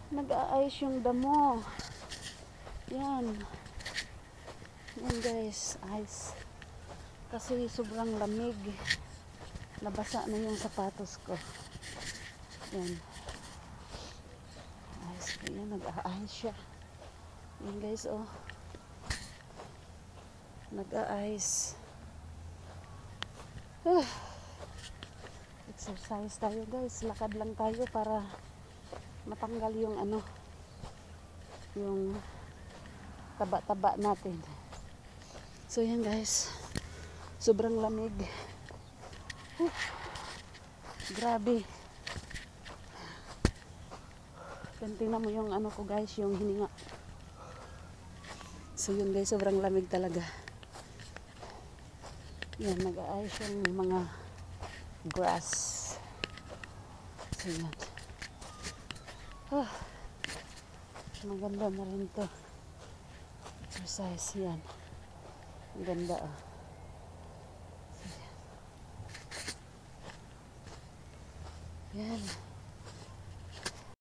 Nag-aayos yung damo. Yan. Yan guys, ice. Kasi sobrang lamig. Nabasa na yung sapatos ko. Yan. Ayos ko yan, nag-aayos siya. Yan guys, oh. Nag-aayos. Exercise tayo guys. Lakad lang tayo para matanggal yung ano, yung taba-taba natin. So yan guys, sobrang lamig. Grabe. Tingnan mo yung ano ko guys, yung hininga. So yun guys, sobrang lamig talaga. Yan, nag-aayos yung mga grass. So yan. Maganda na rin to. Exercise yan. Ang ganda ah. So, yan. Yan.